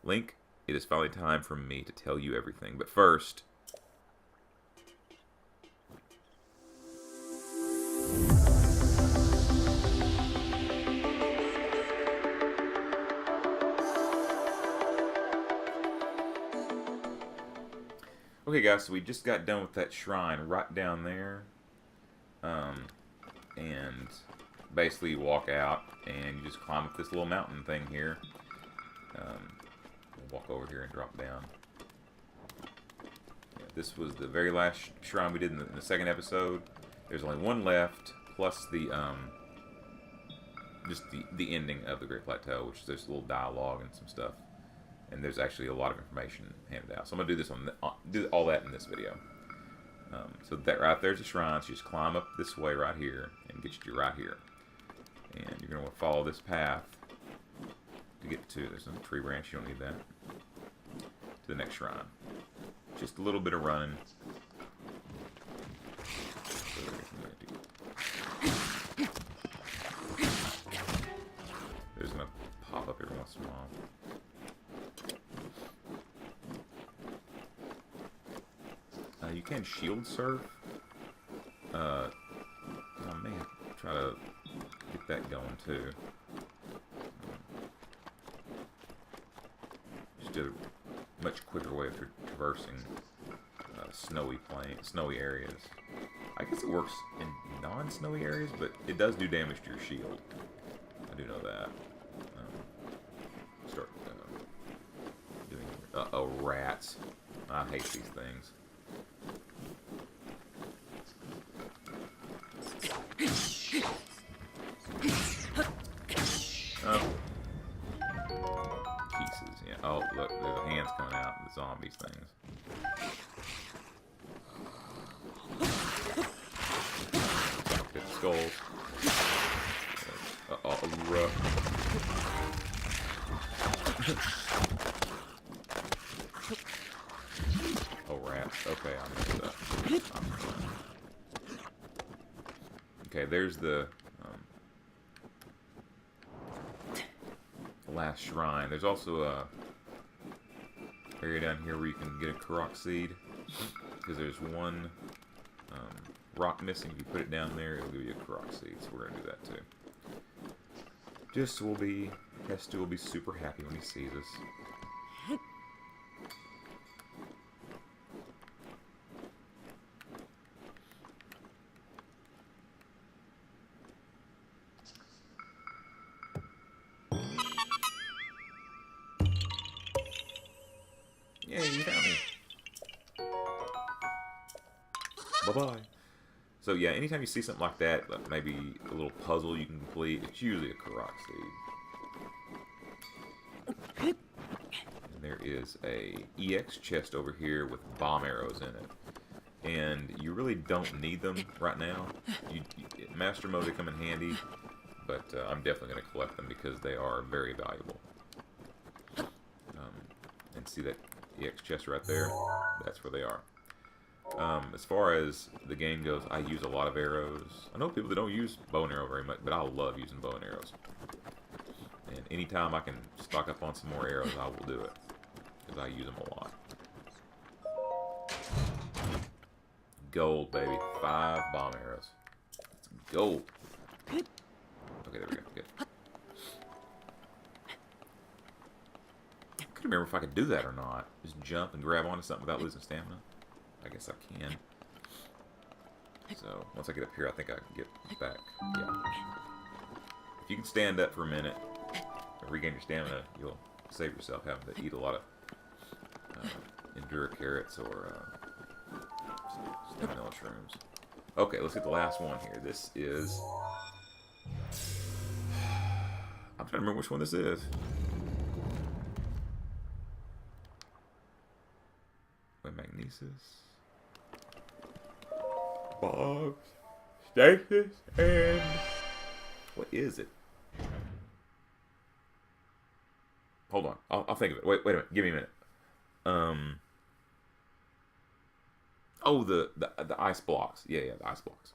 Link, it is finally time for me to tell you everything. But first... Okay, guys, so we just got done with that shrine right down there. And basically you walk out and you just climb up this little mountain thing here. Walk over here and drop down. Yeah, this was the very last shrine we did in the second episode. There's only one left, plus the just the ending of the Great Plateau, which there's a little dialogue and some stuff, and there's actually a lot of information handed out. So I'm gonna do this do all that in this video. So that right there's a shrine. So you just climb up this way right here and get you right here, and you're gonna want to follow this path to get to. There's a tree branch. You don't need that. To the next shrine. Just a little bit of running. There's gonna pop up every once in a while. You can shield surf. I may try to get that going too. Just a much quicker way of traversing snowy areas. I guess it works in non-snowy areas, but it does do damage to your shield. I do know that. Start doing. Oh, rats! I hate these things. Oh. Pieces, yeah. Oh, look, there's the hands coming out of the zombies things. Get the skulls. Rough. Oh, rats. Okay, I messed up. Okay, there's the last shrine. There's also a area down here where you can get a Korok seed, because there's one rock missing. If you put it down there, it'll give you a Korok seed. So we're gonna do that too. Just Hestu will be super happy when he sees us. Yay, you found me. Bye-bye. So yeah, anytime you see something like that, like maybe a little puzzle you can complete, it's usually a Korok seed. And there is a EX chest over here with bomb arrows in it. And you really don't need them right now. Master mode, they come in handy, but I'm definitely going to collect them because they are very valuable. And see that EX chest right there? That's where they are. As far as the game goes, I use a lot of arrows. I know people that don't use bow and arrow very much, but I love using bow and arrows. And anytime I can stock up on some more arrows, I will do it. Because I use them a lot. Gold, baby. 5 bomb arrows. It's gold. Okay, there we go. Good. I couldn't remember if I could do that or not. Just jump and grab onto something without losing stamina. I guess I can. So, once I get up here, I think I can get back. Yeah. If you can stand up for a minute and regain your stamina, you'll save yourself having to eat a lot of Endura carrots or stamina shrooms. Okay, let's get the last one here. This is... I'm trying to remember which one this is. Wait, Magnesis. Bogs. Stasis. And... what is it? Hold on. I'll think of it. Wait a minute. Give me a minute. Oh, the ice blocks. Yeah, the ice blocks.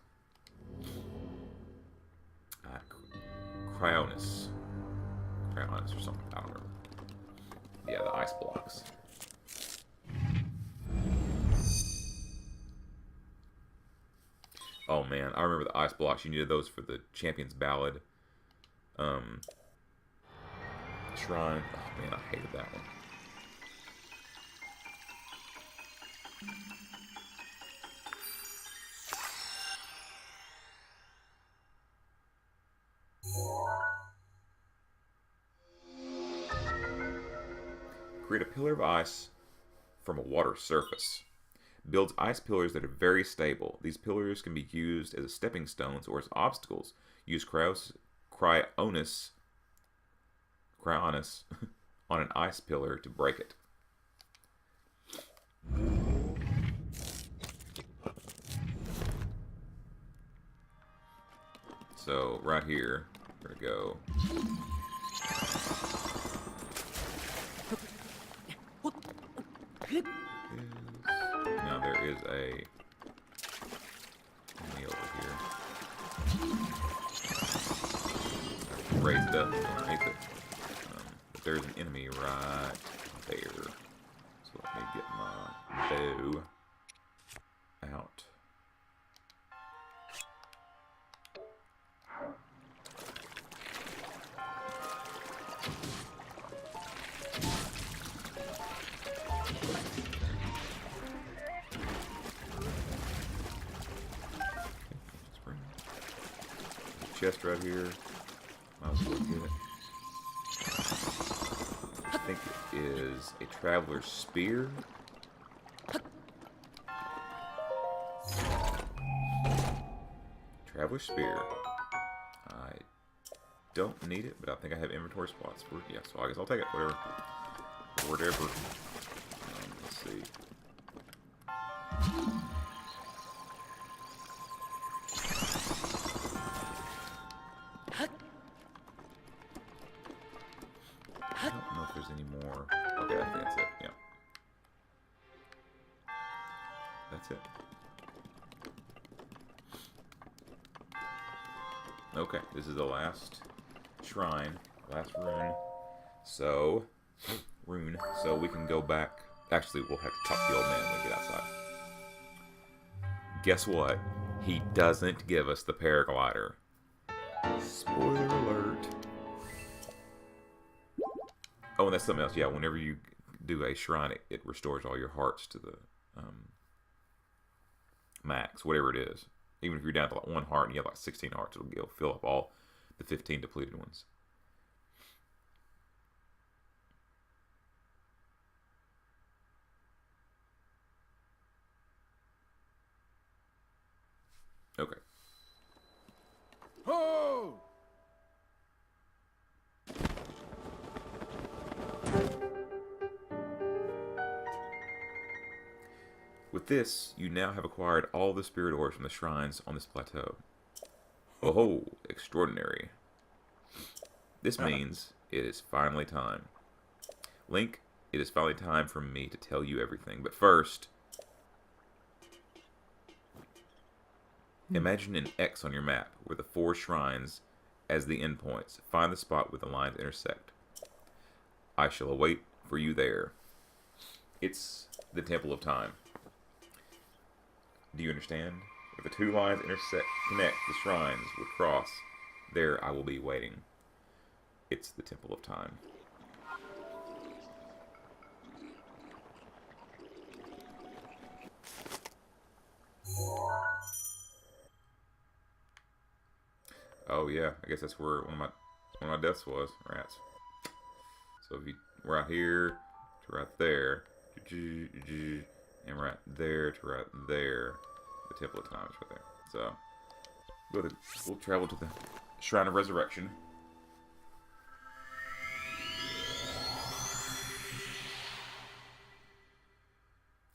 Cryonis. Cryonis or something. I don't remember. Yeah, the ice blocks. Oh man, I remember the ice blocks. You needed those for the Champion's Ballad shrine. Oh man, I hated that one. Create a pillar of ice from a water surface. Builds ice pillars that are very stable. These pillars can be used as stepping stones or as obstacles. Use Cryonis on an ice pillar to break it. So right here, we're gonna go. Now there is a enemy over here. Raised up underneath it. But there's an enemy right there. So let me get my bow out. Chest right here. Might as well get it. I think it is a Traveler's Spear. Traveler's Spear. I don't need it, but I think I have inventory spots for it. Yeah, so I guess I'll take it. Whatever. Let's see. I don't know if there's any more. Okay, I think that's it. Yeah. That's it. Okay, this is the last shrine, last rune. So, we can go back. Actually, we'll have to talk to the old man when we get outside. Guess what? He doesn't give us the paraglider. Spoiler alert. Oh, and that's something else. Yeah, whenever you do a shrine, it restores all your hearts to the max, whatever it is. Even if you're down to like 1 heart and you have like 16 hearts, it'll fill up all the 15 depleted ones. Okay. Oh! With this, you now have acquired all the spirit ores from the shrines on this plateau. Oh, extraordinary. This means it is finally time. Link, it is finally time for me to tell you everything. But first, imagine an X on your map with the 4 shrines as the endpoints. Find the spot where the lines intersect. I shall await for you there. It's the Temple of Time. Do you understand? If the 2 lines connect, the shrines would cross. There I will be waiting. It's the Temple of Time. Oh yeah, I guess that's where one of my deaths was. Rats. So if you right here to right there, and right there to right there, the Temple of Time is right there. So we'll travel to the Shrine of Resurrection.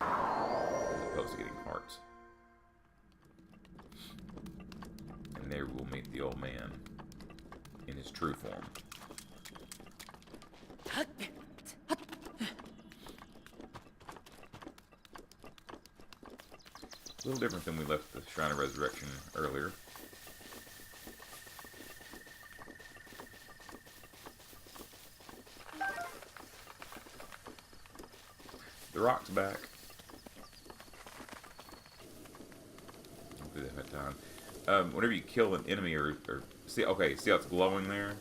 As opposed to getting hearts. And there we'll meet the old man in his true form. A little different than we left the Shrine of Resurrection earlier. The rock's back. I'll do that that time. Whenever you kill an enemy or see how it's glowing there?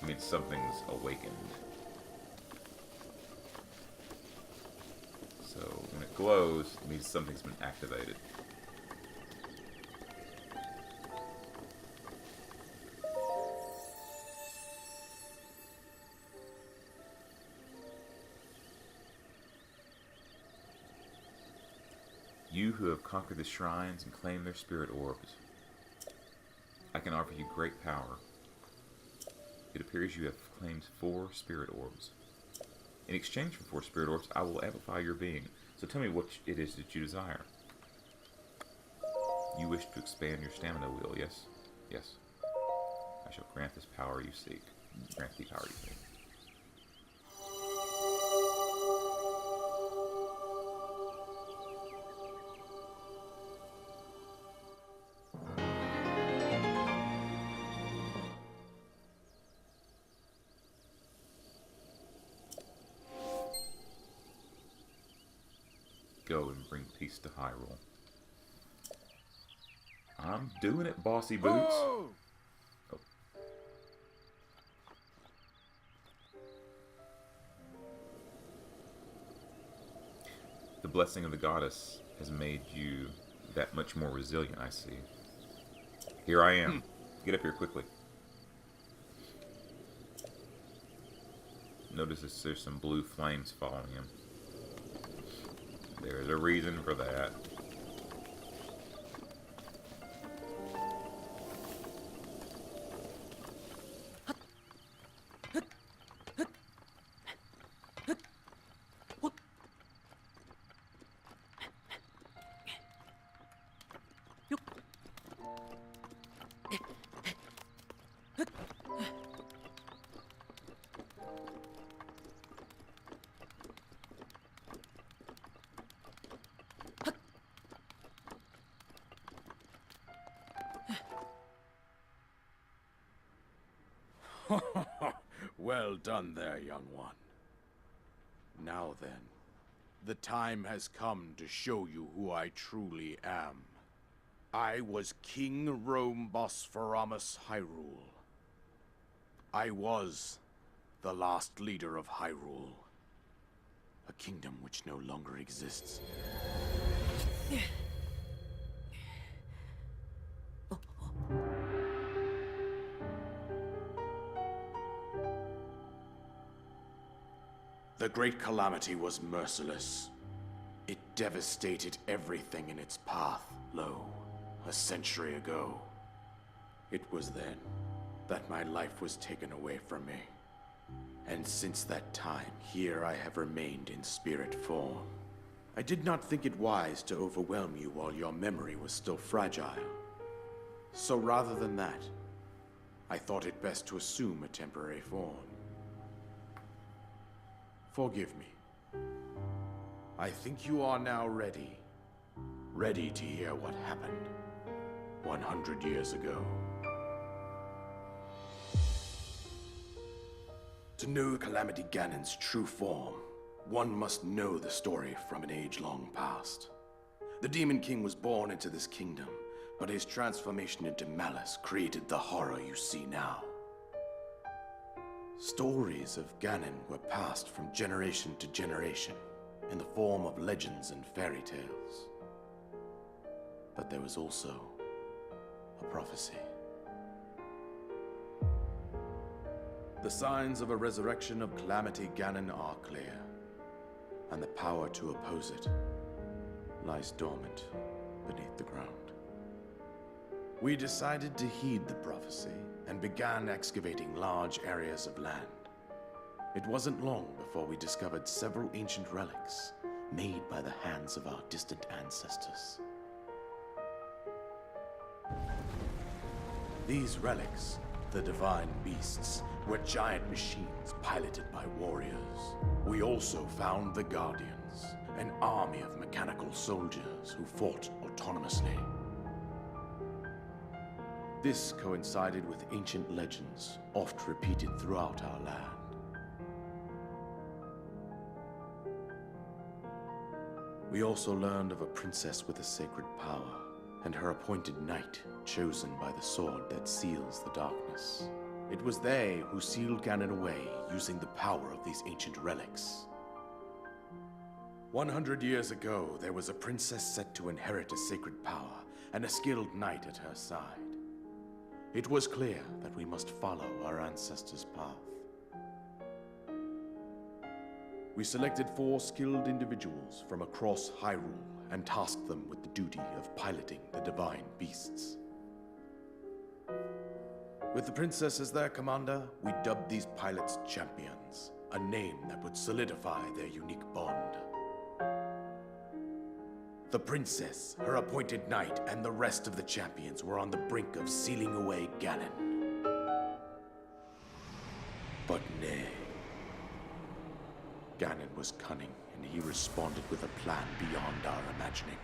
It means something's awakened. So when it glows, it means something's been activated. You who have conquered the shrines and claimed their spirit orbs, I can offer you great power. It appears you have claimed 4 spirit orbs. In exchange for 4 spirit orbs, I will amplify your being. So tell me what it is that you desire. You wish to expand your stamina wheel, yes? Yes. I shall grant this power you seek. Grant the power you seek. Go and bring peace to Hyrule. I'm doing it, bossy boots. Oh. The blessing of the goddess has made you that much more resilient, I see. Here I am. Get up here quickly. Notice there's some blue flames following him. There's a reason for that. Well done there, young one. Now then, the time has come to show you who I truly am. I was King Rhombospheramus Hyrule. I was the last leader of Hyrule, a kingdom which no longer exists. The Great Calamity was merciless. It devastated everything in its path, a century ago. It was then that my life was taken away from me. And since that time, here I have remained in spirit form. I did not think it wise to overwhelm you while your memory was still fragile. So rather than that, I thought it best to assume a temporary form. Forgive me. I think you are now ready. Ready to hear what happened 100 years ago. To know Calamity Ganon's true form, one must know the story from an age-long past. The Demon King was born into this kingdom, but his transformation into malice created the horror you see now. Stories of Ganon were passed from generation to generation in the form of legends and fairy tales. But there was also a prophecy. The signs of a resurrection of Calamity Ganon are clear, and the power to oppose it lies dormant beneath the ground. We decided to heed the prophecy and began excavating large areas of land. It wasn't long before we discovered several ancient relics made by the hands of our distant ancestors. These relics, the divine beasts, were giant machines piloted by warriors. We also found the Guardians, an army of mechanical soldiers who fought autonomously. This coincided with ancient legends, oft repeated throughout our land. We also learned of a princess with a sacred power, and her appointed knight, chosen by the sword that seals the darkness. It was they who sealed Ganon away using the power of these ancient relics. 100 years ago, there was a princess set to inherit a sacred power, and a skilled knight at her side. It was clear that we must follow our ancestors' path. We selected 4 skilled individuals from across Hyrule and tasked them with the duty of piloting the divine beasts. With the princess as their commander, we dubbed these pilots champions, a name that would solidify their unique bond. The princess, her appointed knight, and the rest of the champions were on the brink of sealing away Ganon. But nay. Ganon was cunning, and he responded with a plan beyond our imagining.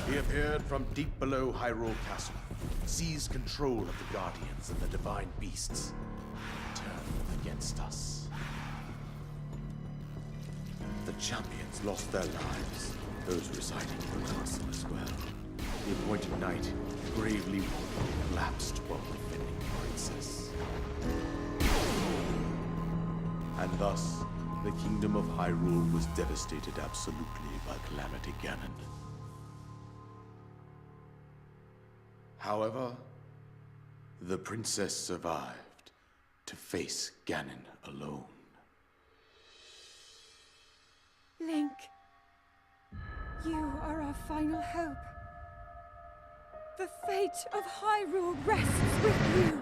He appeared from deep below Hyrule Castle, seized control of the Guardians and the Divine Beasts, turned against us. The champions lost their lives, those residing in the castle as well. The appointed knight, gravely wounded, collapsed while defending the princess. And thus, the kingdom of Hyrule was devastated absolutely by Calamity Ganon. However, the princess survived to face Ganon alone. Link, you are our final hope. The fate of Hyrule rests with you.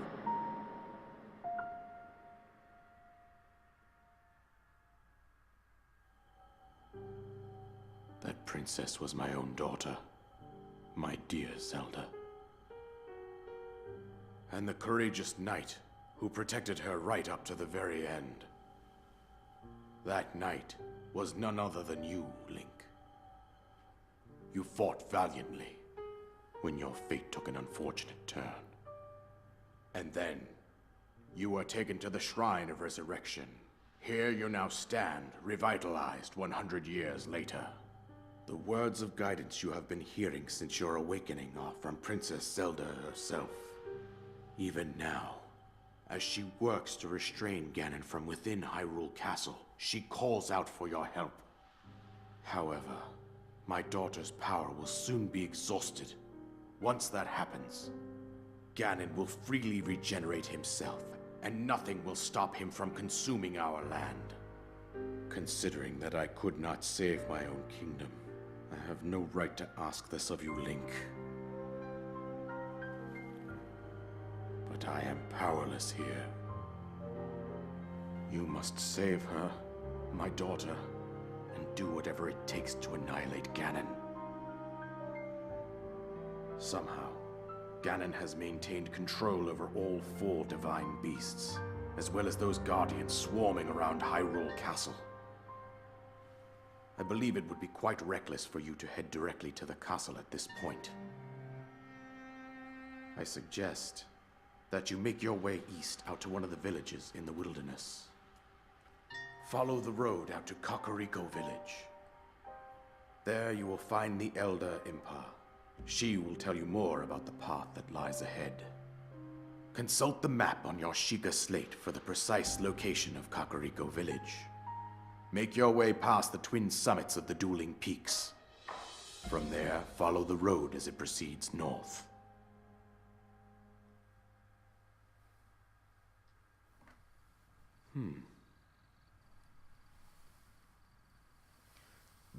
That princess was my own daughter, my dear Zelda. And the courageous knight who protected her right up to the very end. That knight was none other than you, Link. You fought valiantly when your fate took an unfortunate turn. And then, you were taken to the Shrine of Resurrection. Here you now stand, revitalized 100 years later. The words of guidance you have been hearing since your awakening are from Princess Zelda herself. Even now, as she works to restrain Ganon from within Hyrule Castle, she calls out for your help. However, my daughter's power will soon be exhausted. Once that happens, Ganon will freely regenerate himself, and nothing will stop him from consuming our land. Considering that I could not save my own kingdom, I have no right to ask this of you, Link. But I am powerless here. You must save her, my daughter, and do whatever it takes to annihilate Ganon. Somehow, Ganon has maintained control over all 4 divine beasts, as well as those guardians swarming around Hyrule Castle. I believe it would be quite reckless for you to head directly to the castle at this point. I suggest that you make your way east out to one of the villages in the wilderness. Follow the road out to Kakariko Village. There you will find the Elder Impa. She will tell you more about the path that lies ahead. Consult the map on your Sheikah slate for the precise location of Kakariko Village. Make your way past the twin summits of the dueling peaks. From there, follow the road as it proceeds north.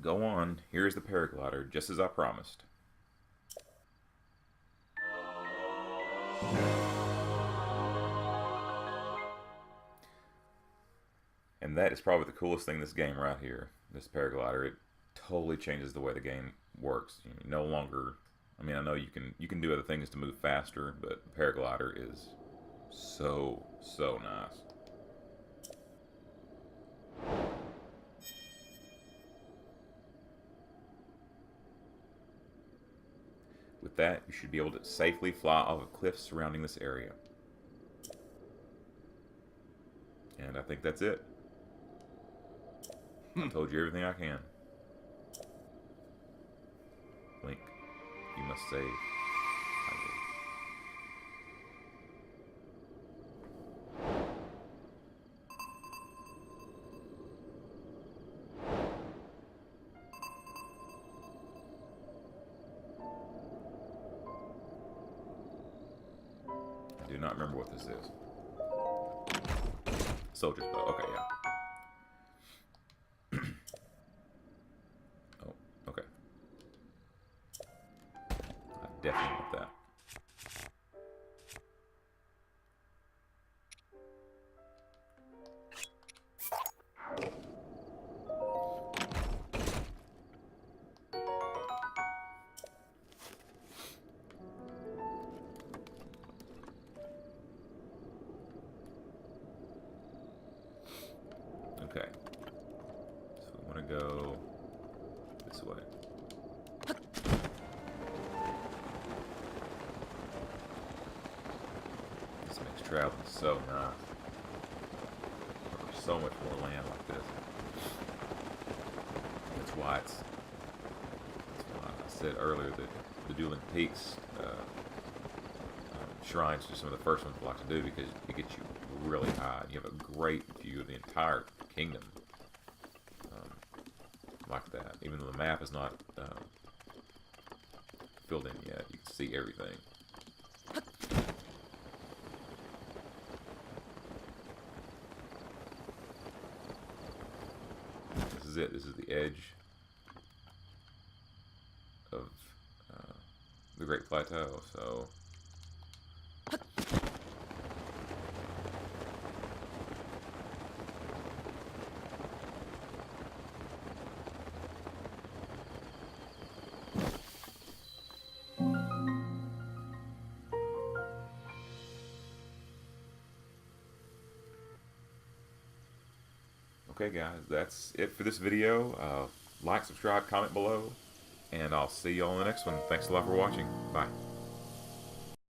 Go on. Here's the paraglider, just as I promised. And that is probably the coolest thing in this game right here. This paraglider. It totally changes the way the game works. You no longer... I mean, I know you can do other things to move faster, but the paraglider is so nice. with that, you should be able to safely fly off of cliffs surrounding this area. And I think that's it. I told you everything I can. Link, you must save Hyrule. I do not remember what this is. Soldier's bow. Okay, yeah. Oh, okay. I definitely want that. Okay. So we want to go this way. This makes traveling so nice. There's so much more land like this. That's why I said earlier that the Dueling Peaks shrines are some of the first ones I like to do because it gets you really high. You have a great view of the entire kingdom. Like that. Even though the map is not filled in yet, you can see everything. This is it. This is the edge of the Great Plateau. So okay, guys, that's it for this video. Like, subscribe, comment below, and I'll see you all in the next one. Thanks a lot for watching. Bye.